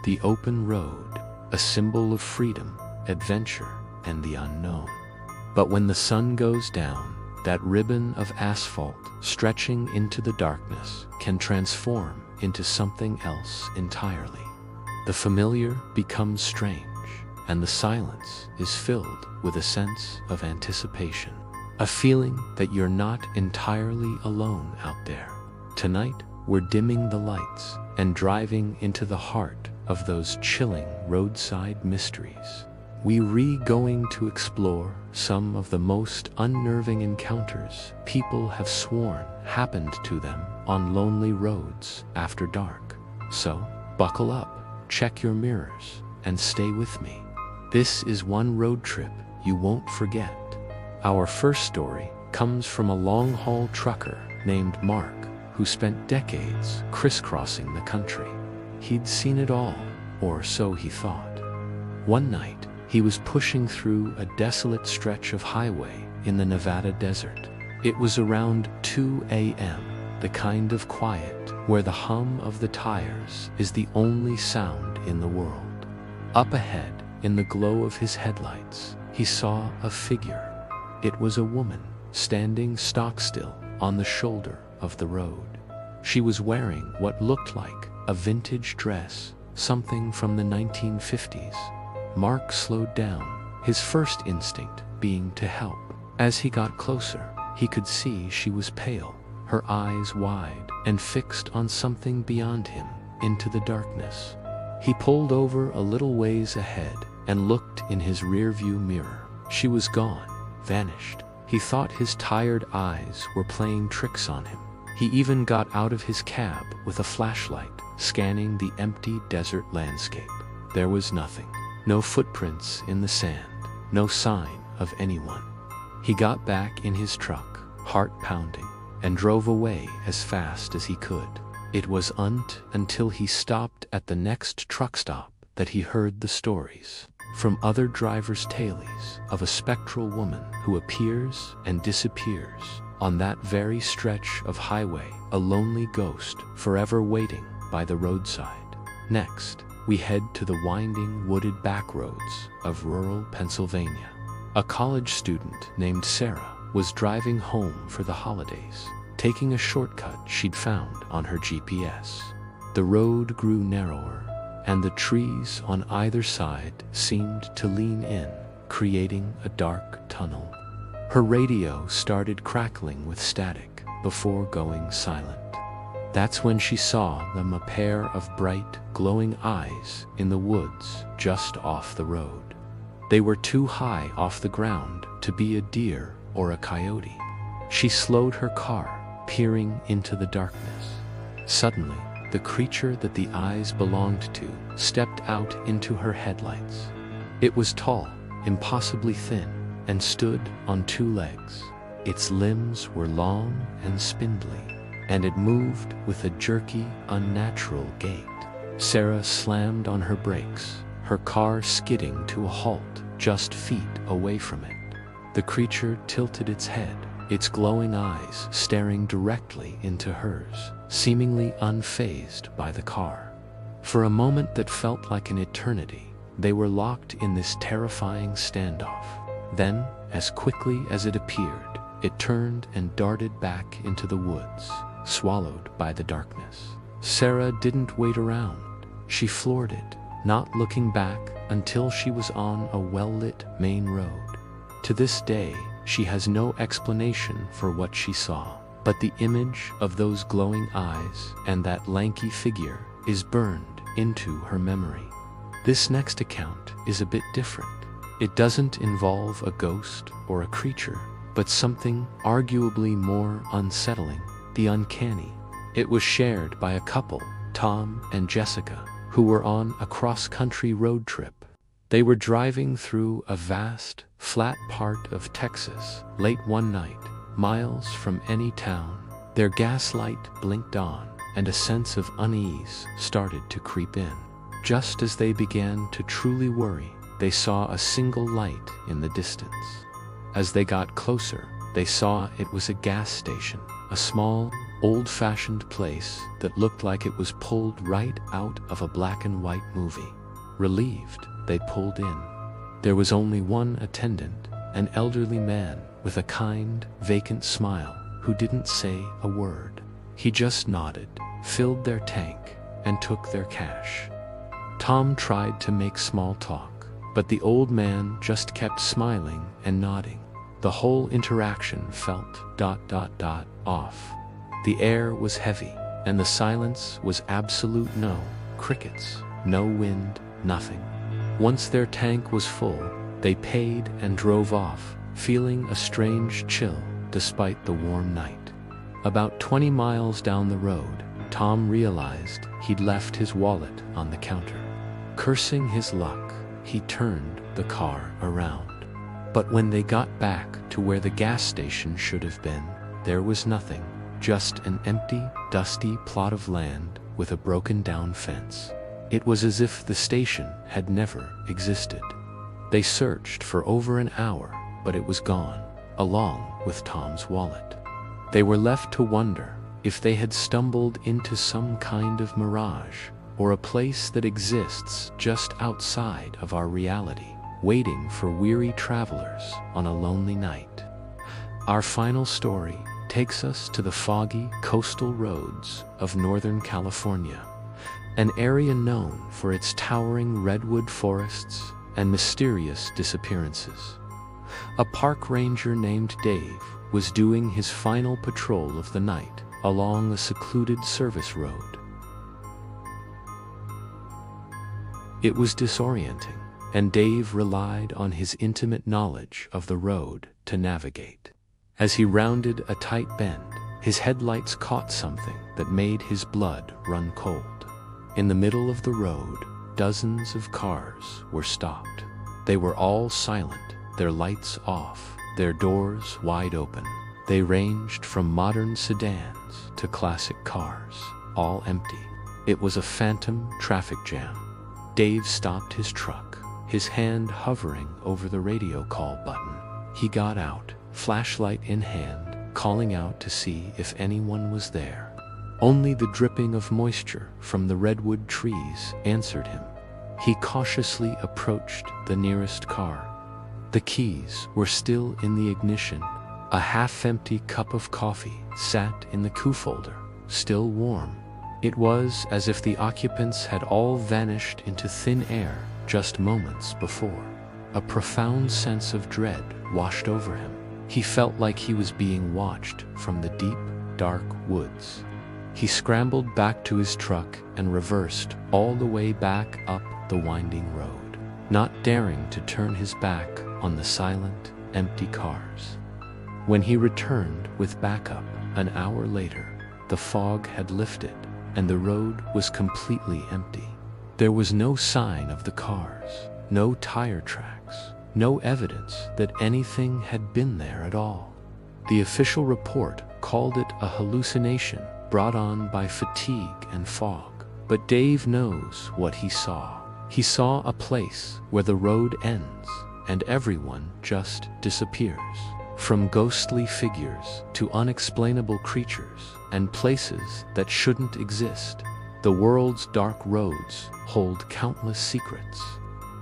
the open road, a symbol of freedom, adventure, and the unknown. But when the sun goes down, that ribbon of asphalt stretching into the darkness can transform into something else entirely. The familiar becomes strange, and the silence is filled with a sense of anticipation, a feeling that you're not entirely alone out there. Tonight, we're dimming the lights and driving into the heart of those chilling roadside mysteries. We're going to explore some of the most unnerving encounters people have sworn happened to them on lonely roads after dark. So, buckle up, check your mirrors, and stay with me. This is one road trip you won't forget. Our first story comes from a long-haul trucker named Mark, who spent decades crisscrossing the country. He'd seen it all, or so he thought. One night, he was pushing through a desolate stretch of highway in the Nevada desert. It was around 2 a.m., the kind of quiet where the hum of the tires is the only sound in the world. Up ahead, in the glow of his headlights, he saw a figure. It was a woman, standing stock still on the shoulder of the road. She was wearing what looked like a vintage dress, something from the 1950s. Mark slowed down, his first instinct being to help. As he got closer, he could see she was pale, her eyes wide and fixed on something beyond him into the darkness. He pulled over a little ways ahead and looked in his rearview mirror. She was gone, vanished. He thought his tired eyes were playing tricks on him. He even got out of his cab with a flashlight, scanning the empty desert landscape. There was nothing. No footprints in the sand, no sign of anyone. He got back in his truck, heart pounding, and drove away as fast as he could. It was until he stopped at the next truck stop that he heard the stories from other drivers' tales of a spectral woman who appears and disappears on that very stretch of highway, a lonely ghost forever waiting by the roadside. Next, we head to the winding wooded backroads of rural Pennsylvania. A college student named Sarah was driving home for the holidays, taking a shortcut she'd found on her GPS. The road grew narrower, and the trees on either side seemed to lean in, creating a dark tunnel. Her radio started crackling with static before going silent. That's when she saw them, a pair of bright, glowing eyes in the woods just off the road. They were too high off the ground to be a deer or a coyote. She slowed her car, peering into the darkness. Suddenly, the creature that the eyes belonged to stepped out into her headlights. It was tall, impossibly thin, and stood on 2 legs. Its limbs were long and spindly, and it moved with a jerky, unnatural gait. Sarah slammed on her brakes, her car skidding to a halt just feet away from it. The creature tilted its head, its glowing eyes staring directly into hers, seemingly unfazed by the car. For a moment that felt like an eternity, they were locked in this terrifying standoff. Then, as quickly as it appeared, it turned and darted back into the woods, swallowed by the darkness. Sarah didn't wait around. She floored it, not looking back until she was on a well-lit main road. To this day, she has no explanation for what she saw, but the image of those glowing eyes and that lanky figure is burned into her memory. This next account is a bit different. It doesn't involve a ghost or a creature, but something arguably more unsettling, the uncanny. It was shared by a couple, Tom and Jessica, who were on a cross-country road trip. They were driving through a vast, flat part of Texas late one night, miles from any town. Their gas light blinked on, and a sense of unease started to creep in. Just as they began to truly worry, they saw a single light in the distance. As they got closer, they saw it was a gas station, a small, old-fashioned place that looked like it was pulled right out of a black and white movie. Relieved, they pulled in. There was only one attendant, an elderly man with a kind, vacant smile who didn't say a word. He just nodded, filled their tank, and took their cash. Tom tried to make small talk, but the old man just kept smiling and nodding. The whole interaction felt off. The air was heavy, and the silence was absolute. No crickets, no wind, nothing. Once their tank was full, they paid and drove off, feeling a strange chill despite the warm night. About 20 miles down the road, Tom realized he'd left his wallet on the counter. Cursing his luck, he turned the car around. But when they got back to where the gas station should have been, there was nothing, just an empty, dusty plot of land with a broken-down fence. It was as if the station had never existed. They searched for over an hour, but it was gone, along with Tom's wallet. They were left to wonder if they had stumbled into some kind of mirage, or a place that exists just outside of our reality, waiting for weary travelers on a lonely night. Our final story takes us to the foggy coastal roads of Northern California, an area known for its towering redwood forests and mysterious disappearances. A park ranger named Dave was doing his final patrol of the night along a secluded service road. It was disorienting, and Dave relied on his intimate knowledge of the road to navigate. As he rounded a tight bend, his headlights caught something that made his blood run cold. In the middle of the road, dozens of cars were stopped. They were all silent, their lights off, their doors wide open. They ranged from modern sedans to classic cars, all empty. It was a phantom traffic jam. Dave stopped his truck, his hand hovering over the radio call button. He got out, flashlight in hand, calling out to see if anyone was there. Only the dripping of moisture from the redwood trees answered him. He cautiously approached the nearest car. The keys were still in the ignition. A half-empty cup of coffee sat in the coup folder, still warm. It was as if the occupants had all vanished into thin air just moments before. A profound sense of dread washed over him. He felt like he was being watched from the deep, dark woods. He scrambled back to his truck and reversed all the way back up the winding road, not daring to turn his back on the silent, empty cars. When he returned with backup an hour later, the fog had lifted and the road was completely empty. There was no sign of the cars, no tire tracks, no evidence that anything had been there at all. The official report called it a hallucination brought on by fatigue and fog. But Dave knows what he saw. He saw a place where the road ends and everyone just disappears. From ghostly figures to unexplainable creatures and places that shouldn't exist, the world's dark roads hold countless secrets.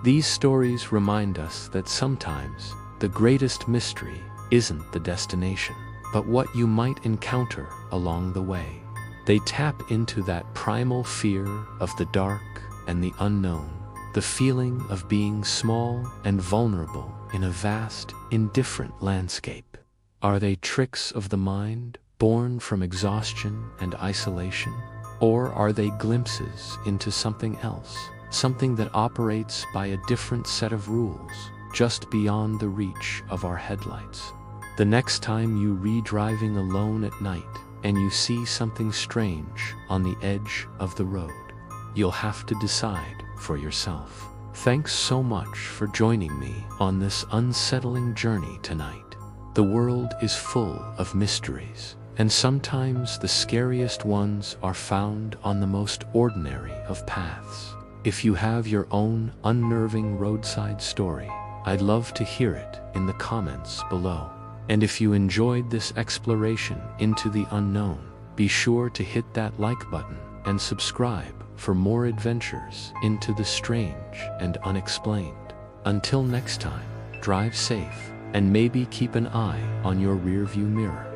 These stories remind us that sometimes the greatest mystery isn't the destination, but what you might encounter along the way. They tap into that primal fear of the dark and the unknown, the feeling of being small and vulnerable in a vast, indifferent landscape. Are they tricks of the mind, born from exhaustion and isolation? Or are they glimpses into something else, something that operates by a different set of rules, just beyond the reach of our headlights? The next time you re-driving alone at night and you see something strange on the edge of the road, you'll have to decide for yourself. Thanks so much for joining me on this unsettling journey tonight. The world is full of mysteries, and sometimes the scariest ones are found on the most ordinary of paths. If you have your own unnerving roadside story, I'd love to hear it in the comments below. And if you enjoyed this exploration into the unknown, Be sure to hit that like button and subscribe for more adventures into the strange and unexplained. Until next time, drive safe and maybe keep an eye on your rearview mirror.